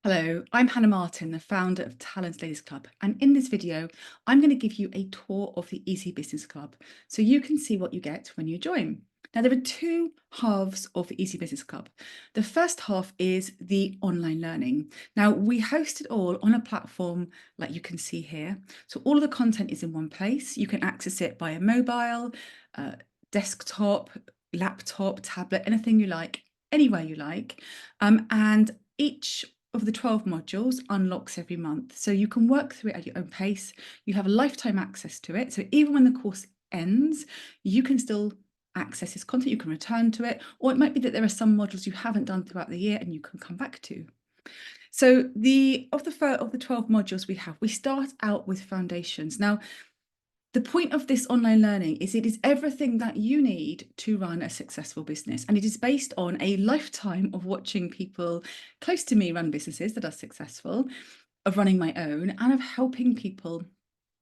Hello, I'm Hannah Martin, the founder of Talents Ladies Club, and in this video, I'm going to give you a tour of the Easy Business Club so you can see what you get when you join. Now, there are two halves of the Easy Business Club. The first half is the online learning. Now, we host it all on a platform like you can see here. So all of the content is in one place. You can access it via mobile, desktop, laptop, tablet, anything you like, anywhere you like. And each of the 12 modules unlocks every month. So you can work through it at your own pace. You have lifetime access to it. So even when the course ends, you can still access this content, you can return to it, or it might be that there are some modules you haven't done throughout the year and you can come back to. So of the 12 modules we start out with foundations. Now, the point of this online learning is it is everything that you need to run a successful business. And it is based on a lifetime of watching people close to me run businesses that are successful, of running my own, and of helping people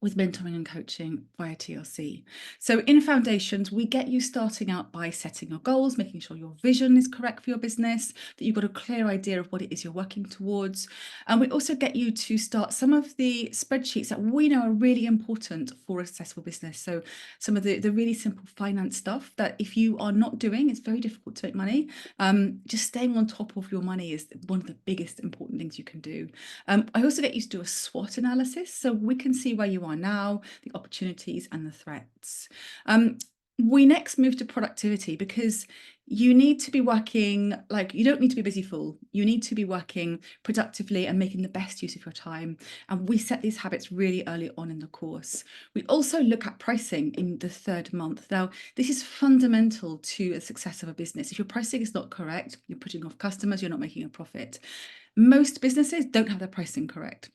with mentoring and coaching via TLC. So in Foundations, we get you starting out by setting your goals, making sure your vision is correct for your business, that you've got a clear idea of what it is you're working towards. And we also get you to start some of the spreadsheets that we know are really important for a successful business. So some of the really simple finance stuff that if you are not doing, it's very difficult to make money. Just staying on top of your money is one of the biggest important things you can do. I also get you to do a SWOT analysis, so we can see where you are now, the opportunities and the threats. We next move to productivity because you need to be working, you don't need to be a busy fool. You need to be working productively and making the best use of your time. And we set these habits really early on in the course. We also look at pricing in the third month. Now, this is fundamental to the success of a business. If your pricing is not correct, you're putting off customers, you're not making a profit. Most businesses don't have their pricing correct.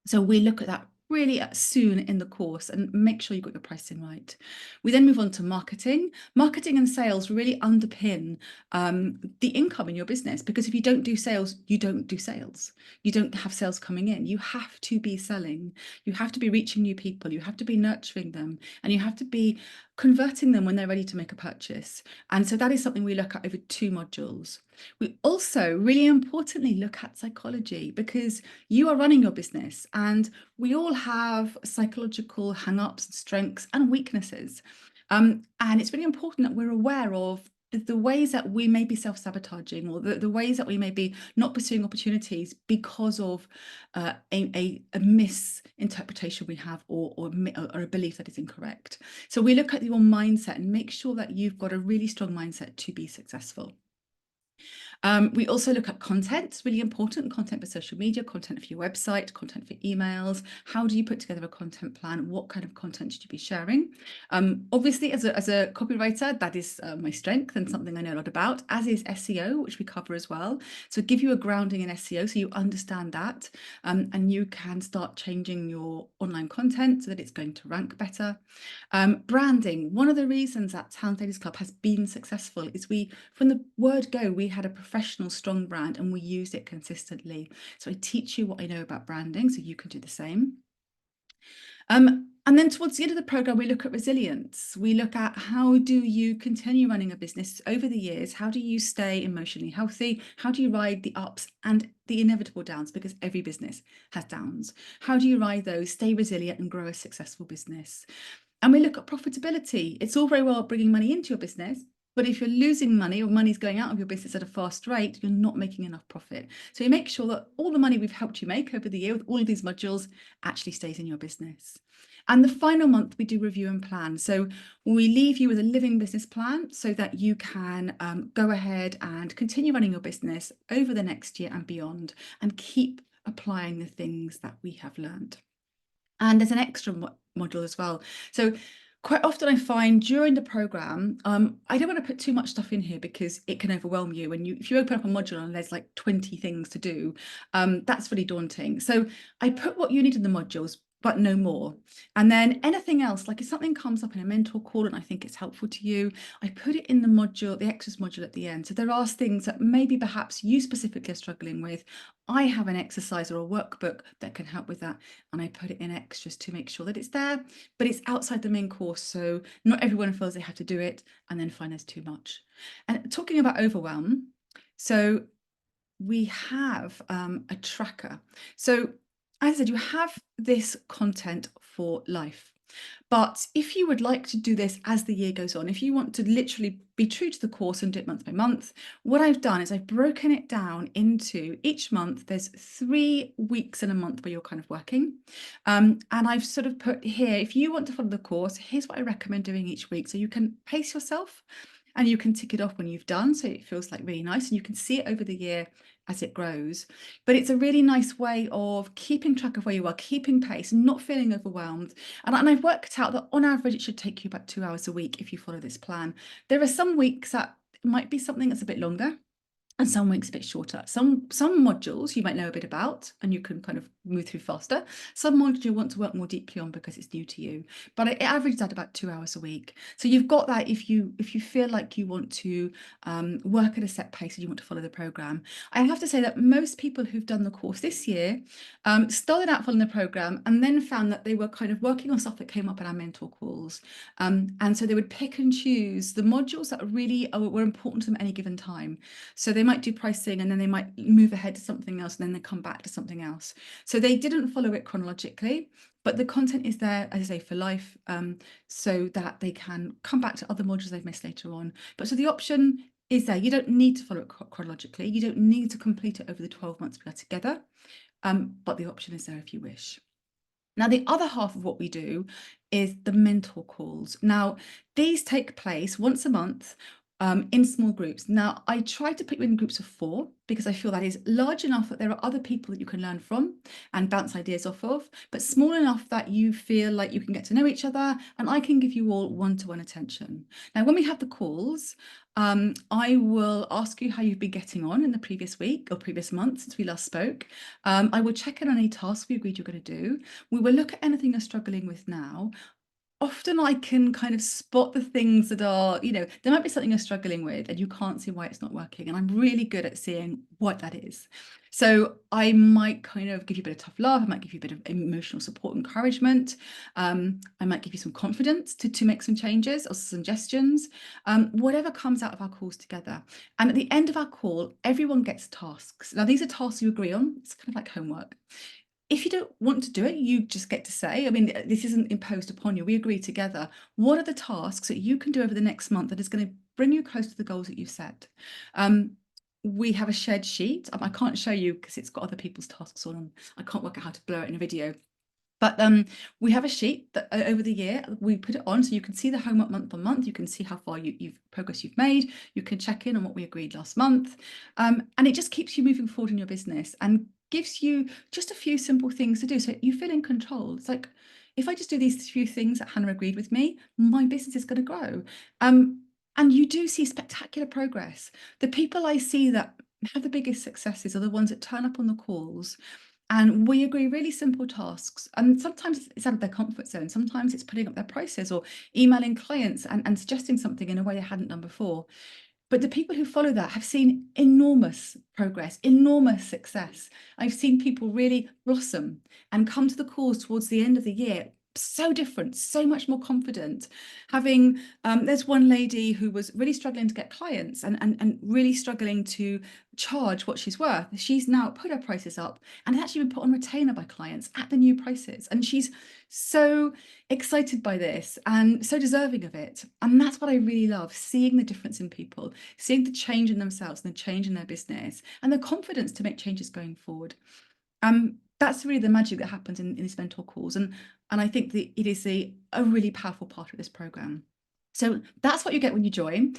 So we look at that really soon in the course and make sure you've got your pricing right. We then move on to marketing. Marketing and sales really underpin the income in your business, because if you don't do sales, you don't do sales. You don't have sales coming in. You have to be selling. You have to be reaching new people. You have to be nurturing them, and you have to be converting them when they're ready to make a purchase. And so that is something we look at over 2 modules. We also really importantly look at psychology, because you are running your business and we all have psychological hang-ups, strengths and weaknesses. And it's really important that we're aware of the ways that we may be self-sabotaging, or the ways that we may be not pursuing opportunities because of a misinterpretation we have, or a belief that is incorrect. So we look at your mindset and make sure that you've got a really strong mindset to be successful. We also look at content. It's really important: content for social media, content for your website, content for emails. How do you put together a content plan? What kind of content should you be sharing? Obviously, as a copywriter, that is my strength and something I know a lot about, as is SEO, which we cover as well. So give you a grounding in SEO so you understand that, and you can start changing your online content so that it's going to rank better. Branding. One of the reasons that Talents Ladies Club has been successful is from the word go, we had a professional, strong brand and we used it consistently. So I teach you what I know about branding so you can do the same. And then towards the end of the program, we look at resilience. We look at how do you continue running a business over the years? How do you stay emotionally healthy? How do you ride the ups and the inevitable downs? Because every business has downs. How do you ride those, stay resilient and grow a successful business? And we look at profitability. It's all very well bringing money into your business, but if you're losing money or money's going out of your business at a fast rate, you're not making enough profit. So you make sure that all the money we've helped you make over the year with all of these modules actually stays in your business. And the final month, we do review and plan. So we leave you with a living business plan so that you can go ahead and continue running your business over the next year and beyond, and keep applying the things that we have learned. And there's an extra module as well. So quite often I find during the program, I don't want to put too much stuff in here because it can overwhelm you. And if you open up a module and there's like 20 things to do, that's really daunting. So I put what you need in the modules, but no more. And then anything else, like if something comes up in a mentor call and I think it's helpful to you, I put it in the module, the extras module at the end. So there are things that maybe perhaps you specifically are struggling with. I have an exercise or a workbook that can help with that, and I put it in extras to make sure that it's there, but it's outside the main course, so not everyone feels they have to do it and then find there's too much. And talking about overwhelm, so we have a tracker. So as I said, you have this content for life. But if you would like to do this as the year goes on, if you want to literally be true to the course and do it month by month, what I've done is I've broken it down into each month. There's 3 weeks in a month where you're kind of working. And I've sort of put here, if you want to follow the course, here's what I recommend doing each week. So you can pace yourself and you can tick it off when you've done. So it feels like really nice and you can see it over the year as it grows. But it's a really nice way of keeping track of where you are, keeping pace, not feeling overwhelmed. And I've worked out that on average, it should take you about 2 hours a week if you follow this plan. There are some weeks that might be something that's a bit longer and some weeks a bit shorter. Some modules you might know a bit about and you can kind of move through faster. Some modules you want to work more deeply on because it's new to you. But it averages out about 2 hours a week. So you've got that if you feel like you want to work at a set pace and you want to follow the program. I have to say that most people who've done the course this year started out following the program and then found that they were kind of working on stuff that came up in our mentor calls. And so they would pick and choose the modules that really were important to them at any given time. So they might do pricing and then they might move ahead to something else and then they come back to something else. So they didn't follow it chronologically, but the content is there, as I say, for life, so that they can come back to other modules they've missed later on. But so the option is there. You don't need to follow it chronologically. You don't need to complete it over the 12 months we are together, but the option is there if you wish. Now, the other half of what we do is the mentor calls. Now, these take place once a month in small groups. Now, I try to put you in groups of 4 because I feel that is large enough that there are other people that you can learn from and bounce ideas off of, but small enough that you feel like you can get to know each other and I can give you all one-to-one attention. Now, when we have the calls, I will ask you how you've been getting on in the previous week or previous month since we last spoke. I will check in on any tasks we agreed you're going to do. We will look at anything you're struggling with now. Often I can kind of spot the things that are, there might be something you're struggling with and you can't see why it's not working. And I'm really good at seeing what that is. So I might kind of give you a bit of tough love. I might give you a bit of emotional support, encouragement. I might give you some confidence to make some changes or suggestions, whatever comes out of our calls together. And at the end of our call, everyone gets tasks. Now, these are tasks you agree on. It's kind of like homework. If you don't want to do it, you just get to say, I mean, this isn't imposed upon you. We agree together. What are the tasks that you can do over the next month that is going to bring you close to the goals that you set? We have a shared sheet. I can't show you because it's got other people's tasks on. I can't work out how to blur it in a video. But we have a sheet that over the year we put it on so you can see the homework month on month. You can see how far you've progress you've made. You can check in on what we agreed last month. And it just keeps you moving forward in your business and gives you just a few simple things to do. So you feel in control. It's like, if I just do these few things that Hannah agreed with me, my business is going to grow. And you do see spectacular progress. The people I see that have the biggest successes are the ones that turn up on the calls and we agree really simple tasks. And sometimes it's out of their comfort zone. Sometimes it's putting up their prices or emailing clients and suggesting something in a way they hadn't done before. But the people who follow that have seen enormous progress, enormous success. I've seen people really blossom and come to the calls towards the end of the year so different, so much more confident. Having there's one lady who was really struggling to get clients and really struggling to charge what she's worth. She's now put her prices up and it's actually been put on retainer by clients at the new prices. And she's so excited by this and so deserving of it. And that's what I really love, seeing the difference in people, seeing the change in themselves and the change in their business and the confidence to make changes going forward. That's really the magic that happens in these mentor calls. And I think that it is a really powerful part of this program. So that's what you get when you join.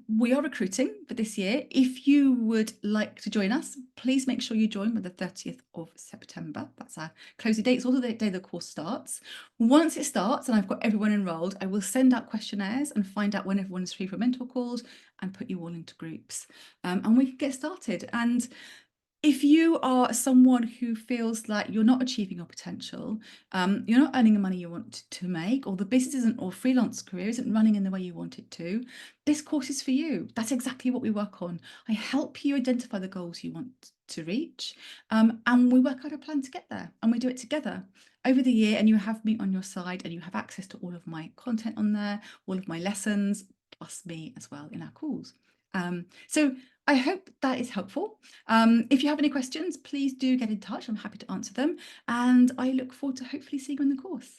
We are recruiting for this year. If you would like to join us, please make sure you join by the 30th of September. That's our closing date. It's also the day the course starts. Once it starts and I've got everyone enrolled, I will send out questionnaires and find out when everyone's free for mentor calls and put you all into groups. And we can get started. And if you are someone who feels like you're not achieving your potential, you're not earning the money you want to make, or the business isn't, or freelance career isn't running in the way you want it to, this course is for you. That's exactly what we work on. I help you identify the goals you want to reach, and we work out a plan to get there, and we do it together over the year, and you have me on your side, and you have access to all of my content on there, all of my lessons, plus me as well in our calls. So I hope that is helpful. If you have any questions, please do get in touch. I'm happy to answer them. And I look forward to hopefully seeing you in the course.